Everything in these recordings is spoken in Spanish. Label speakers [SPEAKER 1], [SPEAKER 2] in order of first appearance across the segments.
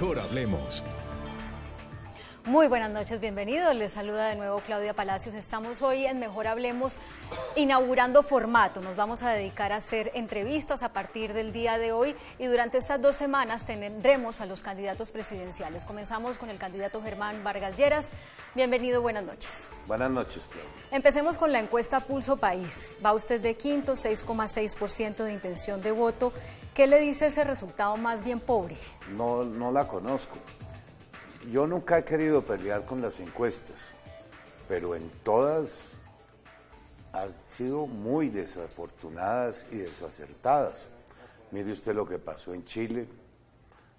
[SPEAKER 1] Mejor hablemos.
[SPEAKER 2] Muy buenas noches, bienvenidos. Les saluda de nuevo Claudia Palacios. Estamos hoy en Mejor Hablemos inaugurando formato. Nos vamos a dedicar a hacer entrevistas a partir del día de hoy y durante estas 2 semanas tendremos a los candidatos presidenciales. Comenzamos con el candidato Germán Vargas Lleras. Bienvenido, buenas noches.
[SPEAKER 3] Buenas noches, Claudia.
[SPEAKER 2] Empecemos con la encuesta Pulso País. Va usted de quinto, 6,6% de intención de voto. ¿Qué le dice ese resultado más bien pobre?
[SPEAKER 3] No la conozco. Yo nunca he querido pelear con las encuestas, pero en todas han sido muy desafortunadas y desacertadas. Mire usted lo que pasó en Chile,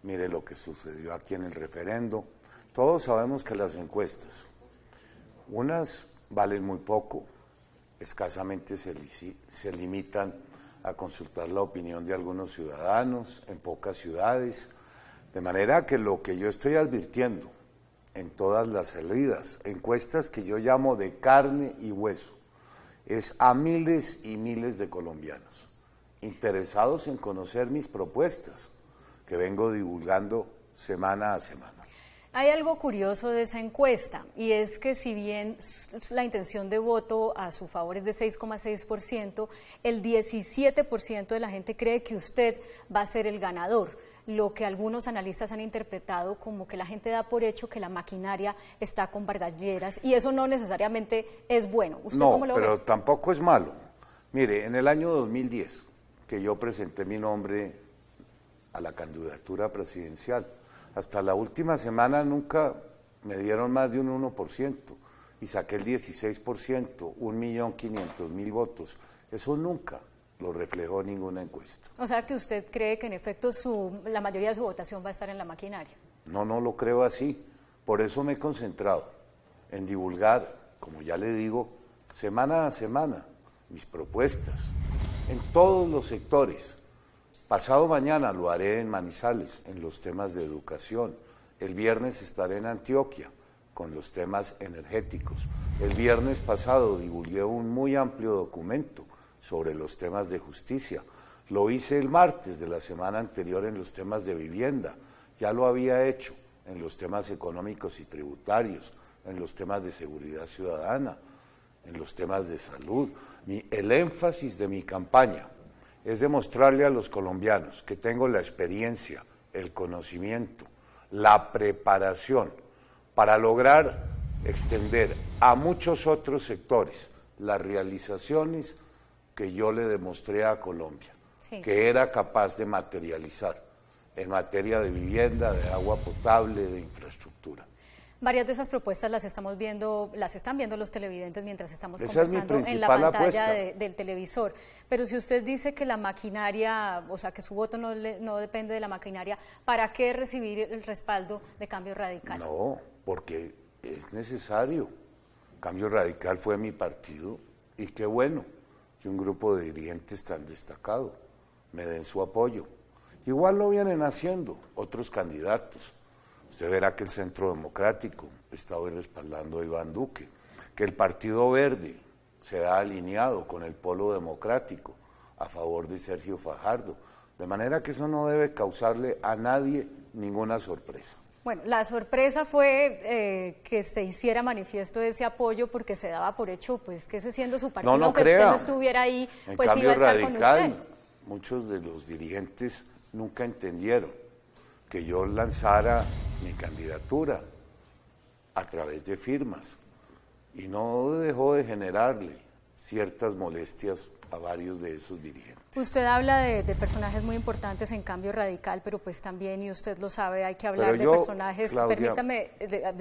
[SPEAKER 3] mire lo que sucedió aquí en el referendo. Todos sabemos que las encuestas, unas valen muy poco, escasamente se limitan a consultar la opinión de algunos ciudadanos en pocas ciudades. De manera que lo que yo estoy advirtiendo en todas las salidas, encuestas que yo llamo de carne y hueso, es a miles y miles de colombianos interesados en conocer mis propuestas que vengo divulgando semana a semana.
[SPEAKER 2] Hay algo curioso de esa encuesta y es que si bien la intención de voto a su favor es de 6,6%, el 17% de la gente cree que usted va a ser el ganador, lo que algunos analistas han interpretado como que la gente da por hecho que la maquinaria está con Vargas Lleras y eso no necesariamente es bueno. ¿Usted
[SPEAKER 3] no,
[SPEAKER 2] cómo lo
[SPEAKER 3] pero
[SPEAKER 2] ve?
[SPEAKER 3] Tampoco es malo. Mire, en el año 2010, que yo presenté mi nombre a la candidatura presidencial, hasta la última semana nunca me dieron más de un 1% y saqué el 16%, 1.500.000 votos. Eso nunca lo reflejó ninguna encuesta.
[SPEAKER 2] O sea que usted cree que en efecto la mayoría de su votación va a estar en la maquinaria.
[SPEAKER 3] No lo creo así. Por eso me he concentrado en divulgar, como ya le digo, semana a semana, mis propuestas en todos los sectores. Pasado mañana lo haré en Manizales, en los temas de educación. El viernes estaré en Antioquia, con los temas energéticos. El viernes pasado divulgué un muy amplio documento sobre los temas de justicia. Lo hice el martes de la semana anterior en los temas de vivienda. Ya lo había hecho en los temas económicos y tributarios, en los temas de seguridad ciudadana, en los temas de salud. El énfasis de mi campaña es demostrarle a los colombianos que tengo la experiencia, el conocimiento, la preparación para lograr extender a muchos otros sectores las realizaciones que yo le demostré a Colombia, sí, que era capaz de materializar en materia de vivienda, de agua potable, de infraestructura.
[SPEAKER 2] Varias de esas propuestas las están viendo los televidentes mientras estamos
[SPEAKER 3] Esa
[SPEAKER 2] conversando
[SPEAKER 3] es
[SPEAKER 2] en la pantalla
[SPEAKER 3] apuesta
[SPEAKER 2] del televisor. Pero si usted dice que la maquinaria, o sea, que su voto no depende de la maquinaria, ¿para qué recibir el respaldo de Cambio Radical?
[SPEAKER 3] No, porque es necesario. Cambio Radical fue mi partido y qué bueno que un grupo de dirigentes tan destacado me den su apoyo. Igual lo vienen haciendo otros candidatos. Usted verá que el Centro Democrático está hoy respaldando a Iván Duque, que el Partido Verde se ha alineado con el Polo Democrático a favor de Sergio Fajardo, de manera que eso no debe causarle a nadie ninguna sorpresa.
[SPEAKER 2] Bueno, la sorpresa fue que se hiciera manifiesto ese apoyo porque se daba por hecho pues que ese siendo su partido,
[SPEAKER 3] no
[SPEAKER 2] que
[SPEAKER 3] crea.
[SPEAKER 2] usted no estuviera ahí, pues iba a estar
[SPEAKER 3] Radical,
[SPEAKER 2] con usted.
[SPEAKER 3] Muchos de los dirigentes nunca entendieron que yo lanzara mi candidatura a través de firmas y no dejó de generarle ciertas molestias a varios de esos dirigentes.
[SPEAKER 2] Usted habla de personajes muy importantes en Cambio Radical, pero pues también, y usted lo sabe, hay que hablar de personajes,
[SPEAKER 3] Claudia,
[SPEAKER 2] permítame,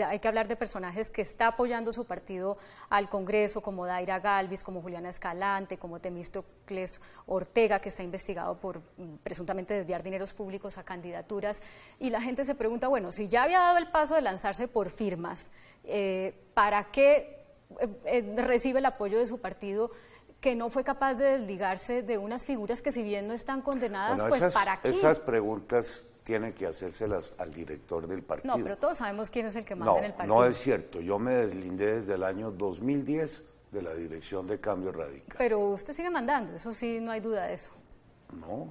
[SPEAKER 2] hay que hablar de personajes que está apoyando su partido al Congreso, como Daira Galvis, como Juliana Escalante, como Temístocles Ortega, que está investigado por presuntamente desviar dineros públicos a candidaturas, y la gente se pregunta, bueno, si ya había dado el paso de lanzarse por firmas, ¿para qué recibe el apoyo de su partido que no fue capaz de desligarse de unas figuras que si bien no están condenadas,
[SPEAKER 3] bueno,
[SPEAKER 2] pues ¿para qué?
[SPEAKER 3] Esas preguntas tienen que hacérselas al director del partido.
[SPEAKER 2] No, pero todos sabemos quién es el que manda en el partido.
[SPEAKER 3] No es cierto, yo me deslindé desde el año 2010 de la dirección de Cambio Radical.
[SPEAKER 2] Pero usted sigue mandando, eso sí, no hay duda de eso.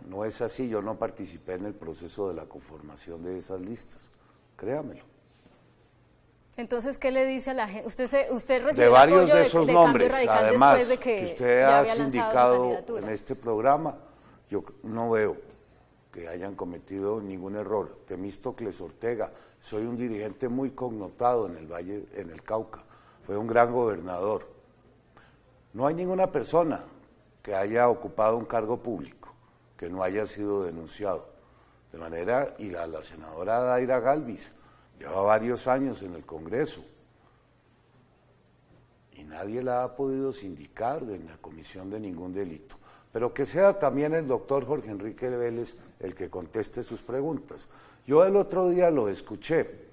[SPEAKER 3] No es así, yo no participé en el proceso de la conformación de esas listas. créamelo.
[SPEAKER 2] Entonces, ¿qué le dice a la gente? Usted recibió
[SPEAKER 3] De varios
[SPEAKER 2] apoyo
[SPEAKER 3] de esos nombres,
[SPEAKER 2] además
[SPEAKER 3] además,
[SPEAKER 2] de
[SPEAKER 3] que
[SPEAKER 2] que
[SPEAKER 3] usted
[SPEAKER 2] ya
[SPEAKER 3] ha
[SPEAKER 2] había lanzado su
[SPEAKER 3] sindicado
[SPEAKER 2] candidatura.
[SPEAKER 3] en este programa, yo no veo que hayan cometido ningún error. Temístocles Ortega, soy un dirigente muy connotado en el Valle, en el Cauca, fue un gran gobernador. No hay ninguna persona que haya ocupado un cargo público que no haya sido denunciado. De manera, y la senadora Daira Galvis lleva varios años en el Congreso y nadie la ha podido sindicar en la comisión de ningún delito. Pero que sea también el doctor Jorge Enrique Vélez el que conteste sus preguntas. Yo el otro día lo escuché.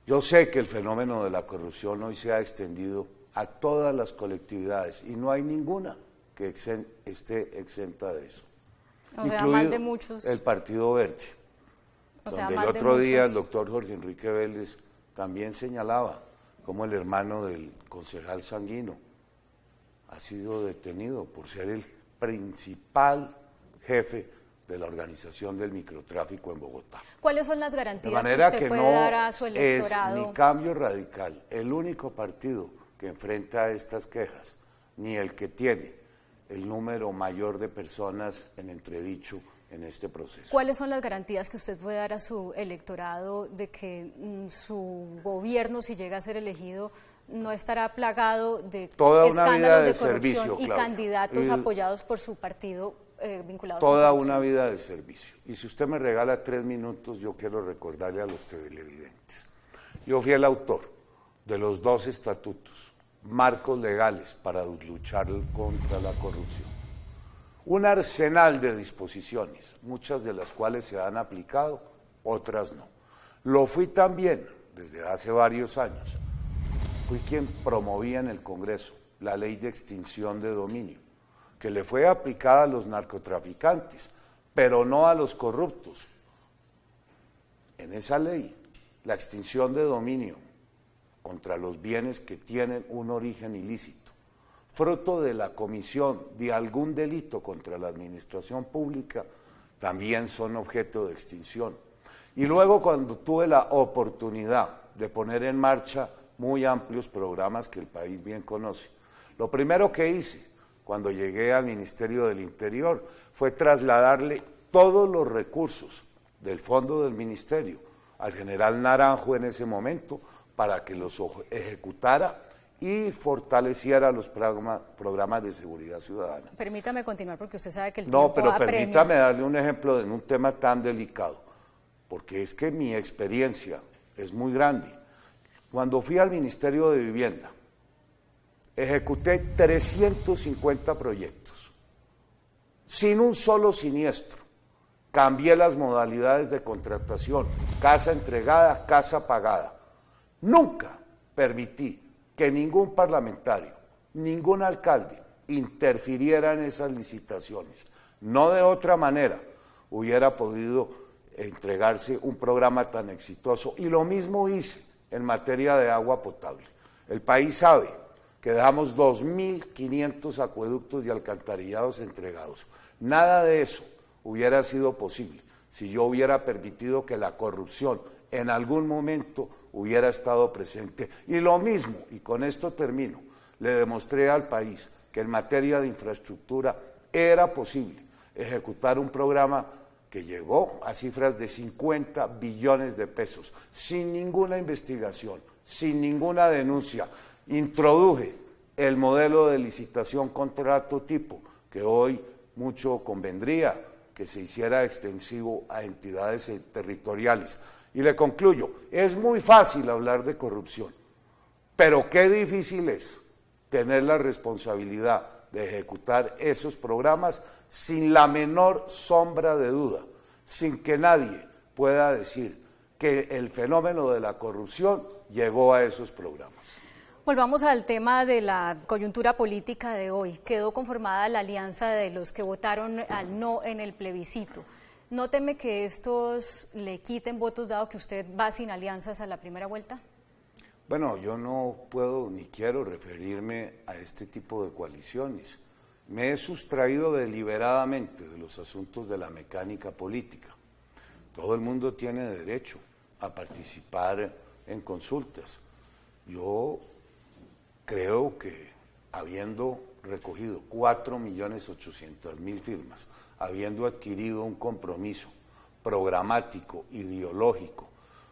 [SPEAKER 3] Yo sé que el fenómeno de la corrupción hoy se ha extendido a todas las colectividades y no hay ninguna que esté exenta de eso.
[SPEAKER 2] O sea, más de muchos.
[SPEAKER 3] El Partido Verde, donde el otro día el doctor Jorge Enrique Vélez también señalaba cómo el hermano del concejal Sanguino ha sido detenido por ser el principal jefe de la organización del microtráfico en Bogotá.
[SPEAKER 2] ¿Cuáles son las garantías que usted puede dar a su electorado?
[SPEAKER 3] Es ni Cambio Radical el único partido que enfrenta estas quejas, ni el que tiene el número mayor de personas en entredicho en este proceso.
[SPEAKER 2] ¿Cuáles son las garantías que usted puede dar a su electorado de que su gobierno, si llega a ser elegido, no estará plagado de escándalos de corrupción y candidatos apoyados por su partido vinculados con
[SPEAKER 3] toda una vida de servicio? Y si usted me regala 3 minutos, yo quiero recordarle a los televidentes. Yo fui el autor de los 2 estatutos, marcos legales para luchar contra la corrupción. Un arsenal de disposiciones, muchas de las cuales se han aplicado, otras no. Lo fui también desde hace varios años. Fui quien promovía en el Congreso la ley de extinción de dominio, que le fue aplicada a los narcotraficantes, pero no a los corruptos. En esa ley, la extinción de dominio contra los bienes que tienen un origen ilícito, fruto de la comisión de algún delito contra la administración pública, también son objeto de extinción. Y luego, cuando tuve la oportunidad de poner en marcha muy amplios programas que el país bien conoce, lo primero que hice cuando llegué al Ministerio del Interior fue trasladarle todos los recursos del fondo del ministerio al general Naranjo en ese momento para que los ejecutara y fortaleciera los programas de seguridad ciudadana.
[SPEAKER 2] Permítame continuar porque usted sabe que el tiempo
[SPEAKER 3] pero
[SPEAKER 2] da
[SPEAKER 3] permítame
[SPEAKER 2] premios.
[SPEAKER 3] darle un ejemplo en un tema tan delicado, porque es que mi experiencia es muy grande. Cuando fui al Ministerio de Vivienda, ejecuté 350 proyectos, sin un solo siniestro. Cambié las modalidades de contratación, casa entregada, casa pagada. Nunca permití que ningún parlamentario, ningún alcalde interfiriera en esas licitaciones. No de otra manera hubiera podido entregarse un programa tan exitoso. Y lo mismo hice en materia de agua potable. El país sabe que dejamos 2.500 acueductos y alcantarillados entregados. Nada de eso hubiera sido posible si yo hubiera permitido que la corrupción en algún momento hubiera estado presente. Y lo mismo, y con esto termino, le demostré al país que en materia de infraestructura era posible ejecutar un programa que llegó a cifras de 50 billones de pesos, sin ninguna investigación, sin ninguna denuncia. Introduje el modelo de licitación contrato tipo, que hoy mucho convendría que se hiciera extensivo a entidades territoriales. Y le concluyo, es muy fácil hablar de corrupción, pero qué difícil es tener la responsabilidad de ejecutar esos programas sin la menor sombra de duda, sin que nadie pueda decir que el fenómeno de la corrupción llegó a esos programas.
[SPEAKER 2] Volvamos al tema de la coyuntura política de hoy. Quedó conformada la alianza de los que votaron al no en el plebiscito. ¿No teme que estos le quiten votos dado que usted va sin alianzas a la primera vuelta?
[SPEAKER 3] Bueno, yo no puedo ni quiero referirme a este tipo de coaliciones. Me he sustraído deliberadamente de los asuntos de la mecánica política. Todo el mundo tiene derecho a participar en consultas. Yo creo que habiendo recogido 4.800.000 firmas, habiendo adquirido un compromiso programático, ideológico,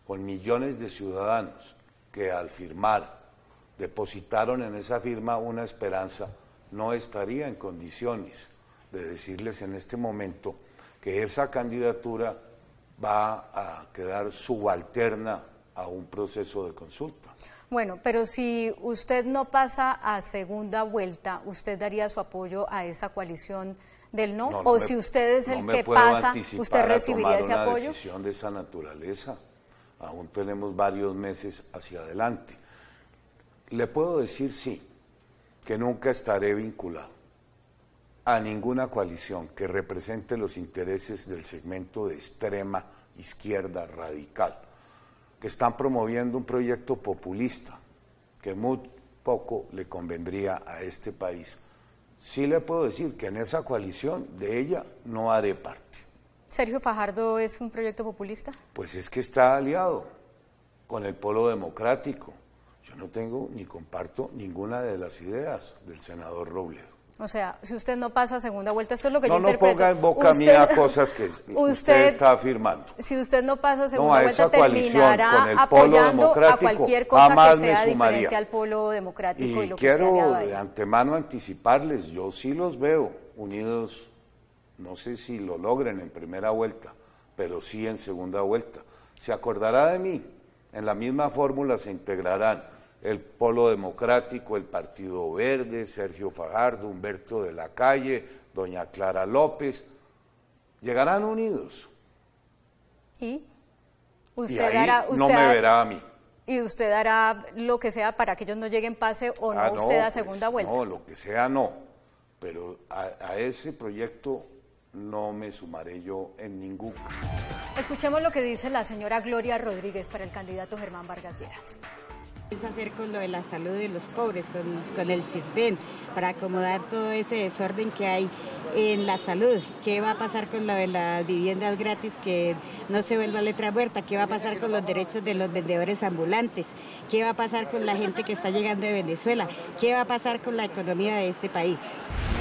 [SPEAKER 3] con millones de ciudadanos que al firmar depositaron en esa firma una esperanza, no estaría en condiciones de decirles en este momento que esa candidatura va a quedar subalterna a un proceso de consulta.
[SPEAKER 2] Bueno, pero si usted no pasa a segunda vuelta, ¿usted daría su apoyo a esa coalición del no? ¿O si usted es el que pasa, usted recibiría ese apoyo?
[SPEAKER 3] Una decisión de esa naturaleza. Aún tenemos varios meses hacia adelante. Le puedo decir sí, que nunca estaré vinculado a ninguna coalición que represente los intereses del segmento de extrema izquierda radical, que están promoviendo un proyecto populista que muy poco le convendría a este país. Sí le puedo decir que en esa coalición de ella no haré parte.
[SPEAKER 2] ¿Sergio Fajardo es un proyecto populista?
[SPEAKER 3] Pues es que está aliado con el Polo Democrático. Yo no tengo ni comparto ninguna de las ideas del senador Robledo.
[SPEAKER 2] O sea, si usted no pasa a segunda vuelta, esto es lo que yo interpreto.
[SPEAKER 3] No ponga en boca mía cosas que usted está afirmando.
[SPEAKER 2] Si usted no pasa a segunda vuelta, terminará apoyando a cualquier cosa que sea diferente al Polo Democrático y lo que esté aliado ahí.
[SPEAKER 3] Quiero de antemano anticiparles, yo sí los veo unidos, no sé si lo logren en primera vuelta, pero sí en segunda vuelta. Se acordará de mí, en la misma fórmula se integrarán el Polo Democrático, el Partido Verde, Sergio Fajardo, Humberto de la Calle, doña Clara López, llegarán unidos.
[SPEAKER 2] ¿Y?
[SPEAKER 3] Usted no me verá a mí.
[SPEAKER 2] ¿Y usted hará lo que sea para que ellos no lleguen pase o no usted a segunda vuelta?
[SPEAKER 3] No, lo que sea no, pero a ese proyecto no me sumaré yo en ningún caso.
[SPEAKER 2] Escuchemos lo que dice la señora Gloria Rodríguez para el candidato Germán Vargas Lleras.
[SPEAKER 1] ¿Qué piensa hacer con lo de la salud de los pobres, con el CISBEN, para acomodar todo ese desorden que hay en la salud? ¿Qué va a pasar con lo de las viviendas gratis, que no se vuelva letra muerta? ¿Qué va a pasar con los derechos de los vendedores ambulantes? ¿Qué va a pasar con la gente que está llegando de Venezuela? ¿Qué va a pasar con la economía de este país?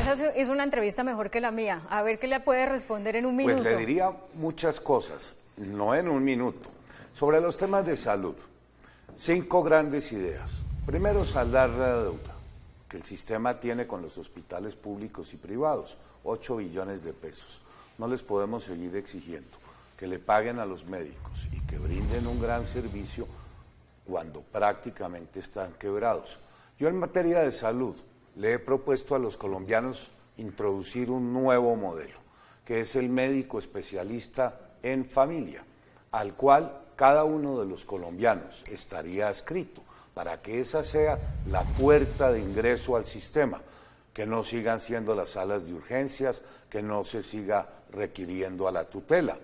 [SPEAKER 2] Esa es una entrevista mejor que la mía. A ver qué le puede responder en un minuto.
[SPEAKER 3] Pues le diría muchas cosas, no en un minuto. Sobre los temas de salud, 5 grandes ideas. Primero, saldar la deuda que el sistema tiene con los hospitales públicos y privados, 8 billones de pesos. No les podemos seguir exigiendo que le paguen a los médicos y que brinden un gran servicio cuando prácticamente están quebrados. Yo en materia de salud le he propuesto a los colombianos introducir un nuevo modelo, que es el médico especialista en familia, al cual cada uno de los colombianos estaría adscrito, para que esa sea la puerta de ingreso al sistema, que no sigan siendo las salas de urgencias, que no se siga requiriendo a la tutela.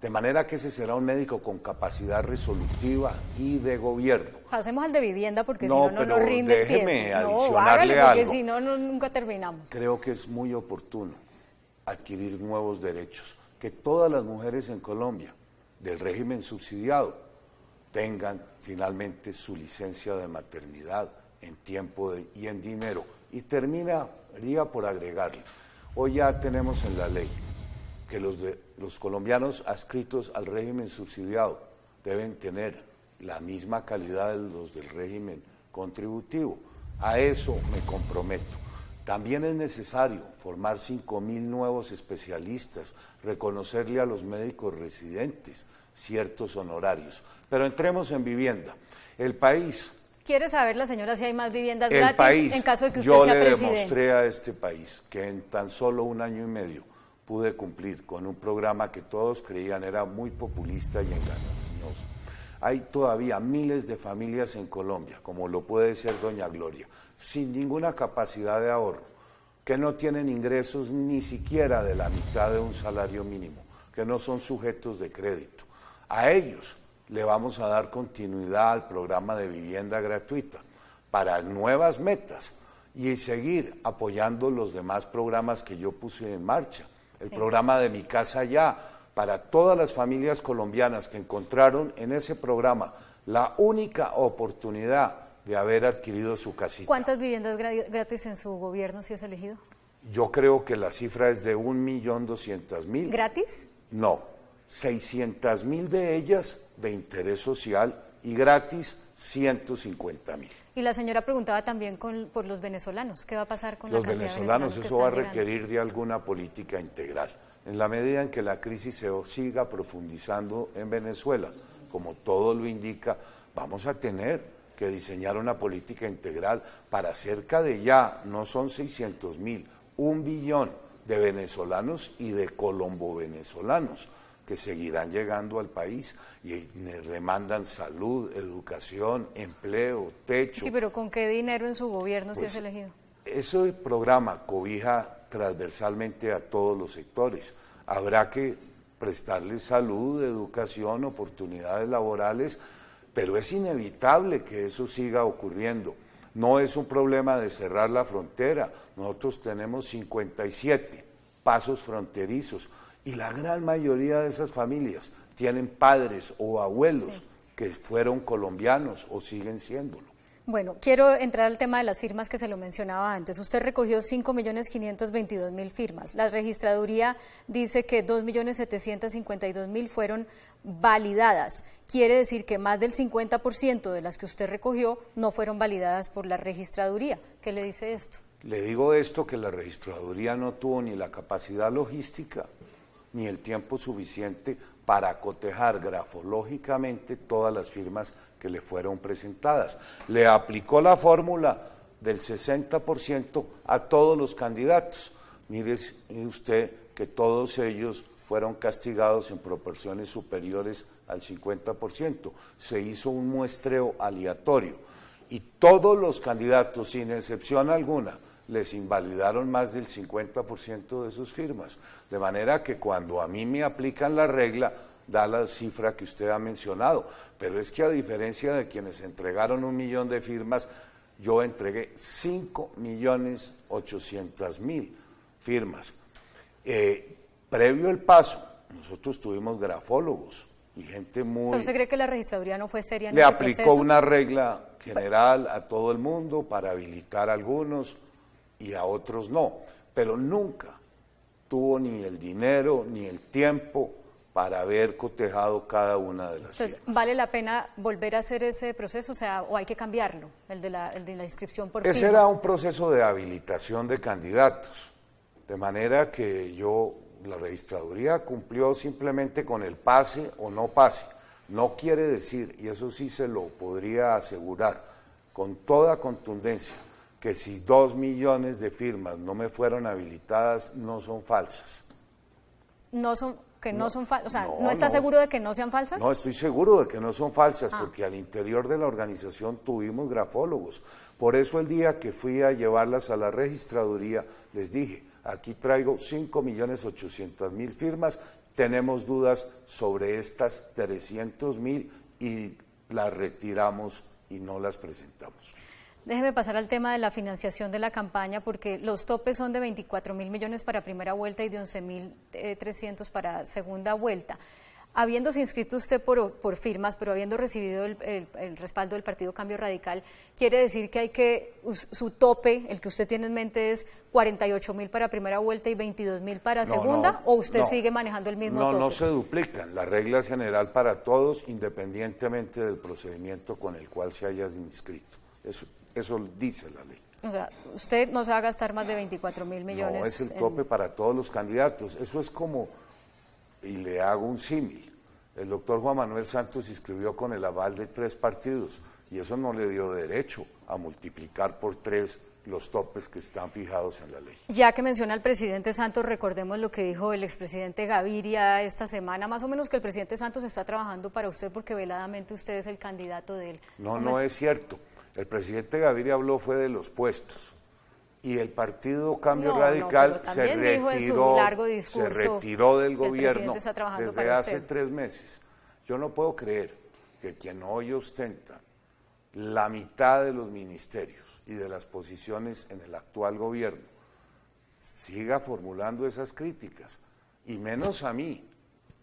[SPEAKER 3] De manera que ese será un médico con capacidad resolutiva y de gobierno.
[SPEAKER 2] Pasemos al de vivienda porque si no nos rinde el tiempo.
[SPEAKER 3] No,
[SPEAKER 2] hágale porque
[SPEAKER 3] algo.
[SPEAKER 2] Si no, nunca terminamos.
[SPEAKER 3] Creo que es muy oportuno adquirir nuevos derechos, que todas las mujeres en Colombia del régimen subsidiado tengan finalmente su licencia de maternidad en tiempo y en dinero. Y terminaría por agregarle, hoy ya tenemos en la ley que los colombianos adscritos al régimen subsidiado deben tener la misma calidad de los del régimen contributivo. A eso me comprometo. También es necesario formar 5.000 nuevos especialistas, reconocerle a los médicos residentes ciertos honorarios. Pero entremos en vivienda. El país...
[SPEAKER 2] ¿Quiere saber la señora si hay más viviendas gratis en caso de que usted sea presidente?
[SPEAKER 3] Yo le demostré a este país que en tan solo 1 año y medio pude cumplir con un programa que todos creían era muy populista y engañoso. Hay todavía miles de familias en Colombia, como lo puede ser doña Gloria, sin ninguna capacidad de ahorro, que no tienen ingresos ni siquiera de la mitad de un salario mínimo, que no son sujetos de crédito. A ellos le vamos a dar continuidad al programa de vivienda gratuita para nuevas metas y seguir apoyando los demás programas que yo puse en marcha. El programa de Mi Casa Ya, para todas las familias colombianas que encontraron en ese programa la única oportunidad de haber adquirido su casita.
[SPEAKER 2] ¿Cuántas viviendas gratis en su gobierno si es elegido?
[SPEAKER 3] Yo creo que la cifra es de 1.200.000.
[SPEAKER 2] ¿Gratis?
[SPEAKER 3] No, 600.000 de ellas de interés social y gratis 150.000.
[SPEAKER 2] Y la señora preguntaba también por los venezolanos, ¿qué va a pasar con la cantidad de
[SPEAKER 3] venezolanos?
[SPEAKER 2] que
[SPEAKER 3] Eso va a
[SPEAKER 2] están llegando?
[SPEAKER 3] requerir de alguna política integral. En la medida en que la crisis se siga profundizando en Venezuela, como todo lo indica, vamos a tener que diseñar una política integral para cerca de ya, no son 600.000, 1 billón de venezolanos y de colombo-venezolanos que seguirán llegando al país y demandan salud, educación, empleo, techo.
[SPEAKER 2] Sí, pero ¿con qué dinero en su gobierno si es elegido?
[SPEAKER 3] Ese programa cobija transversalmente a todos los sectores. Habrá que prestarles salud, educación, oportunidades laborales, pero es inevitable que eso siga ocurriendo. No es un problema de cerrar la frontera. Nosotros tenemos 57 pasos fronterizos y la gran mayoría de esas familias tienen padres o abuelos que fueron colombianos o siguen siéndolo.
[SPEAKER 2] Bueno, quiero entrar al tema de las firmas que se lo mencionaba antes. Usted recogió 5.522.000 firmas. La registraduría dice que 2.752.000 fueron validadas. Quiere decir que más del 50% de las que usted recogió no fueron validadas por la registraduría. ¿Qué le dice esto?
[SPEAKER 3] Le digo esto, que la registraduría no tuvo ni la capacidad logística ni el tiempo suficiente para cotejar grafológicamente todas las firmas que le fueron presentadas. Le aplicó la fórmula del 60% a todos los candidatos. Mire usted que todos ellos fueron castigados en proporciones superiores al 50%. Se hizo un muestreo aleatorio y todos los candidatos, sin excepción alguna, les invalidaron más del 50% de sus firmas. De manera que cuando a mí me aplican la regla, da la cifra que usted ha mencionado, pero es que a diferencia de quienes entregaron 1 millón de firmas, yo entregué 5.800.000 firmas. Previo el paso, nosotros tuvimos grafólogos y gente muy...
[SPEAKER 2] ¿Usted cree que la registraduría no fue seria en
[SPEAKER 3] Le
[SPEAKER 2] ese
[SPEAKER 3] aplicó
[SPEAKER 2] proceso?
[SPEAKER 3] una regla general a todo el mundo para habilitar a algunos y a otros no, pero nunca tuvo ni el dinero ni el tiempo para haber cotejado cada una de las
[SPEAKER 2] Entonces,
[SPEAKER 3] firmas.
[SPEAKER 2] ¿vale la pena volver a hacer ese proceso? O sea, ¿o hay que cambiarlo, el de la inscripción por firmas?
[SPEAKER 3] Ese era un proceso de habilitación de candidatos, de manera que la registraduría cumplió simplemente con el pase o no pase. No quiere decir, y eso sí se lo podría asegurar con toda contundencia, que si 2 millones de firmas no me fueron habilitadas, no son falsas.
[SPEAKER 2] No son... que no son falsas, o sea, ¿no está seguro de que no sean falsas?
[SPEAKER 3] No, estoy seguro de que no son falsas, porque al interior de la organización tuvimos grafólogos. Por eso el día que fui a llevarlas a la registraduría, les dije, aquí traigo 5.800.000 firmas, tenemos dudas sobre estas 300.000 y las retiramos y no las presentamos.
[SPEAKER 2] Déjeme pasar al tema de la financiación de la campaña, porque los topes son de 24.000 millones para primera vuelta y de 11.300 para segunda vuelta. Habiéndose inscrito usted por firmas, pero habiendo recibido el respaldo del Partido Cambio Radical, quiere decir que su tope, el que usted tiene en mente, es 48.000 para primera vuelta y 22.000 para segunda, ¿o usted sigue manejando el mismo tope?
[SPEAKER 3] No se duplican. La regla es general para todos, independientemente del procedimiento con el cual se haya inscrito. Eso dice la ley.
[SPEAKER 2] O sea, usted no se va a gastar más de 24.000 millones.
[SPEAKER 3] No, es el tope para todos los candidatos. Eso es como, y le hago un símil, el doctor Juan Manuel Santos se inscribió con el aval de 3 partidos y eso no le dio derecho a multiplicar por 3 los topes que están fijados en la ley.
[SPEAKER 2] Ya que menciona al presidente Santos, recordemos lo que dijo el expresidente Gaviria esta semana, más o menos que el presidente Santos está trabajando para usted porque veladamente usted es el candidato de él.
[SPEAKER 3] No es cierto. El presidente Gaviria habló fue de los puestos y el Partido Cambio Radical se retiró del gobierno desde hace 3 meses. Yo no puedo creer que quien hoy ostenta la mitad de los ministerios y de las posiciones en el actual gobierno siga formulando esas críticas, y menos a mí,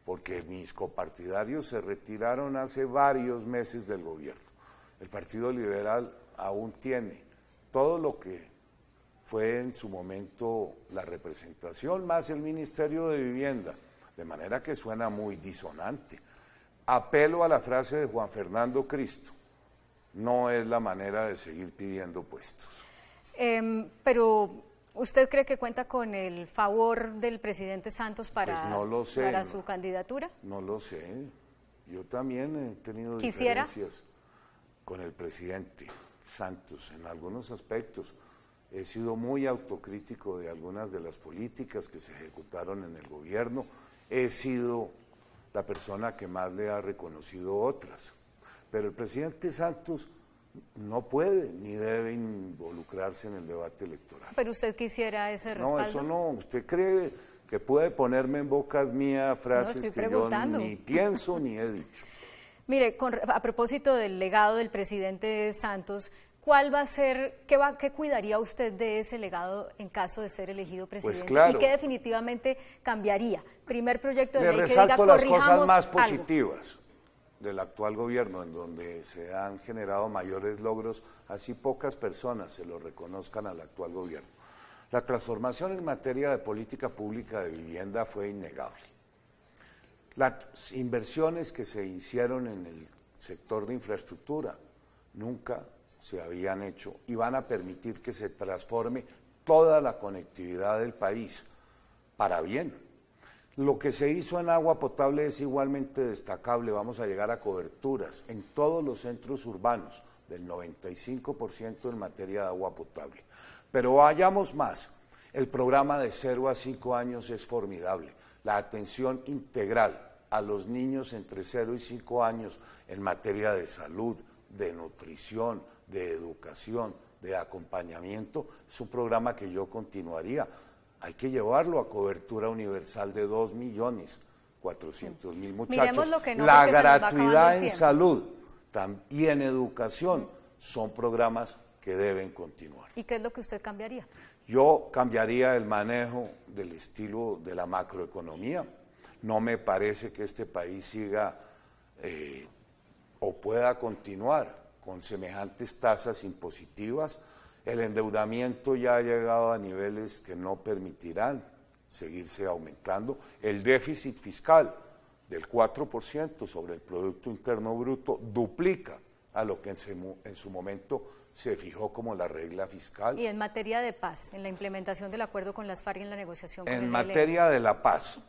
[SPEAKER 3] porque mis copartidarios se retiraron hace varios meses del gobierno. El Partido Liberal aún tiene todo lo que fue en su momento la representación, más el Ministerio de Vivienda, de manera que suena muy disonante. Apelo a la frase de Juan Fernando Cristo, no es la manera de seguir pidiendo puestos.
[SPEAKER 2] Pero, ¿usted cree que cuenta con el favor del presidente Santos para,
[SPEAKER 3] pues no lo sé,
[SPEAKER 2] para su candidatura?
[SPEAKER 3] No lo sé, yo también he tenido
[SPEAKER 2] ¿Quisiera?
[SPEAKER 3] diferencias con el presidente Santos en algunos aspectos. He sido muy autocrítico de algunas de las políticas que se ejecutaron en el gobierno. He sido la persona que más le ha reconocido otras. Pero el presidente Santos no puede ni debe involucrarse en el debate electoral.
[SPEAKER 2] ¿Pero usted quisiera ese respaldo?
[SPEAKER 3] No, eso no. ¿Usted cree que puede ponerme en bocas mías frases que yo ni pienso ni he dicho?
[SPEAKER 2] Mire, a propósito del legado del presidente Santos, ¿cuál va a ser, qué cuidaría usted de ese legado en caso de ser elegido presidente?
[SPEAKER 3] Pues claro.
[SPEAKER 2] ¿Y qué definitivamente cambiaría? Primer proyecto de ley que
[SPEAKER 3] diga,
[SPEAKER 2] corrijamos
[SPEAKER 3] las cosas más
[SPEAKER 2] algo.
[SPEAKER 3] Positivas del actual gobierno, en donde se han generado mayores logros, así pocas personas se lo reconozcan al actual gobierno. La transformación en materia de política pública de vivienda fue innegable. Las inversiones que se hicieron en el sector de infraestructura nunca se habían hecho y van a permitir que se transforme toda la conectividad del país para bien. Lo que se hizo en agua potable es igualmente destacable. Vamos a llegar a coberturas en todos los centros urbanos del 95% en materia de agua potable. Pero vayamos más. El programa de 0 a 5 años es formidable. La atención integral a los niños entre 0 y 5 años en materia de salud, de nutrición, de educación, de acompañamiento, es un programa que yo continuaría. Hay que llevarlo a cobertura universal de 2.400.000 muchachos. La gratuidad en salud y en educación son programas que deben continuar.
[SPEAKER 2] ¿Y qué es lo que usted cambiaría?
[SPEAKER 3] Yo cambiaría el manejo del estilo de la macroeconomía. No me parece que este país siga o pueda continuar con semejantes tasas impositivas. El endeudamiento ya ha llegado a niveles que no permitirán seguirse aumentando. El déficit fiscal del 4% sobre el Producto Interno Bruto duplica a lo que en su momento se fijó como la regla fiscal.
[SPEAKER 2] Y en materia de paz, en la implementación del acuerdo con las FARC y en la negociación con el ELN.
[SPEAKER 3] En materia de la paz,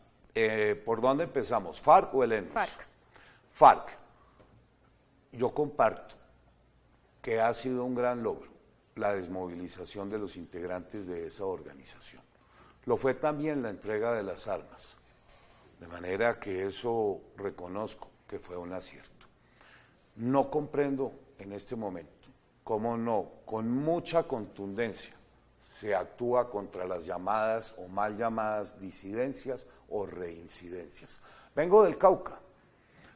[SPEAKER 3] ¿por dónde empezamos? ¿FARC o el ELN?
[SPEAKER 2] FARC.
[SPEAKER 3] FARC. Yo comparto que ha sido un gran logro la desmovilización de los integrantes de esa organización. Lo fue también la entrega de las armas, de manera que eso reconozco que fue un acierto. No comprendo en este momento cómo no, con mucha contundencia, se actúa contra las llamadas o mal llamadas disidencias o reincidencias. Vengo del Cauca,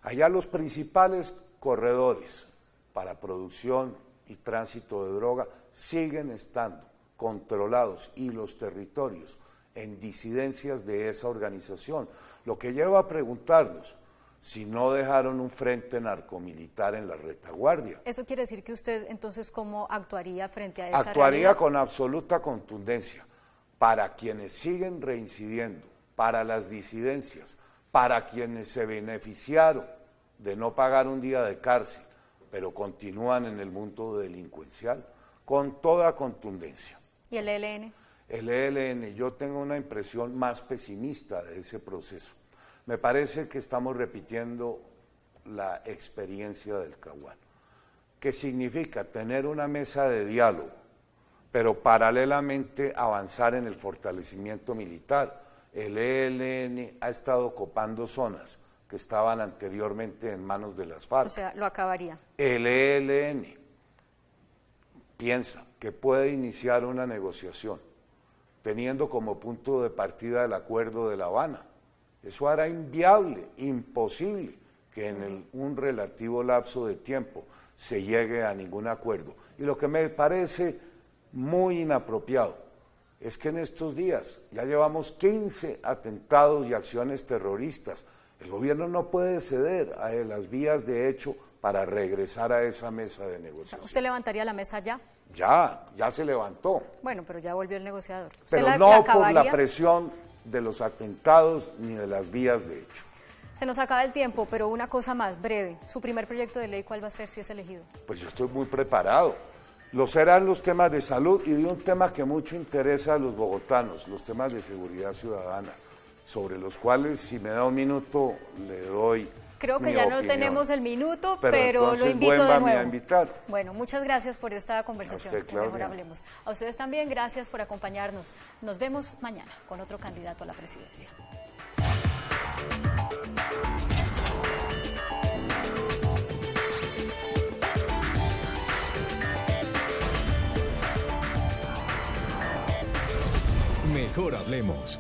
[SPEAKER 3] allá los principales corredores para producción y tránsito de droga siguen estando controlados y los territorios en disidencias de esa organización, lo que lleva a preguntarnos si no dejaron un frente narcomilitar en la retaguardia.
[SPEAKER 2] ¿Eso quiere decir que usted entonces cómo actuaría frente a esa
[SPEAKER 3] Actuaría
[SPEAKER 2] realidad?
[SPEAKER 3] con absoluta contundencia para quienes siguen reincidiendo, para las disidencias, para quienes se beneficiaron de no pagar un día de cárcel, pero continúan en el mundo delincuencial, con toda contundencia.
[SPEAKER 2] ¿Y el ELN?
[SPEAKER 3] El ELN, yo tengo una impresión más pesimista de ese proceso. Me parece que estamos repitiendo la experiencia del Caguán, que significa tener una mesa de diálogo, pero paralelamente avanzar en el fortalecimiento militar. El ELN ha estado copando zonas que estaban anteriormente en manos de las FARC.
[SPEAKER 2] O sea, lo acabaría.
[SPEAKER 3] El ELN piensa que puede iniciar una negociación teniendo como punto de partida el acuerdo de La Habana. Eso hará inviable, imposible que en un relativo lapso de tiempo se llegue a ningún acuerdo. Y lo que me parece muy inapropiado es que en estos días ya llevamos 15 atentados y acciones terroristas El gobierno no puede ceder a las vías de hecho para regresar a esa mesa de negociación.
[SPEAKER 2] ¿Usted levantaría la mesa ya?
[SPEAKER 3] Ya se levantó.
[SPEAKER 2] Bueno, pero ya volvió el negociador.
[SPEAKER 3] Pero no por la presión de los atentados ni de las vías de hecho.
[SPEAKER 2] Se nos acaba el tiempo, pero una cosa más, breve. ¿Su primer proyecto de ley cuál va a ser si es elegido?
[SPEAKER 3] Pues yo estoy muy preparado. Lo serán los temas de salud y de un tema que mucho interesa a los bogotanos, los temas de seguridad ciudadana, sobre los cuales, si me da un minuto, le doy
[SPEAKER 2] Creo que
[SPEAKER 3] mi
[SPEAKER 2] ya
[SPEAKER 3] opinión.
[SPEAKER 2] No tenemos el minuto, pero lo invito
[SPEAKER 3] Buen
[SPEAKER 2] de
[SPEAKER 3] va
[SPEAKER 2] nuevo.
[SPEAKER 3] a invitar.
[SPEAKER 2] Bueno, muchas gracias por esta conversación.
[SPEAKER 3] A usted, Claudia.
[SPEAKER 2] Mejor hablemos. A ustedes también, gracias por acompañarnos. Nos vemos mañana con otro candidato a la presidencia.
[SPEAKER 4] Mejor hablemos.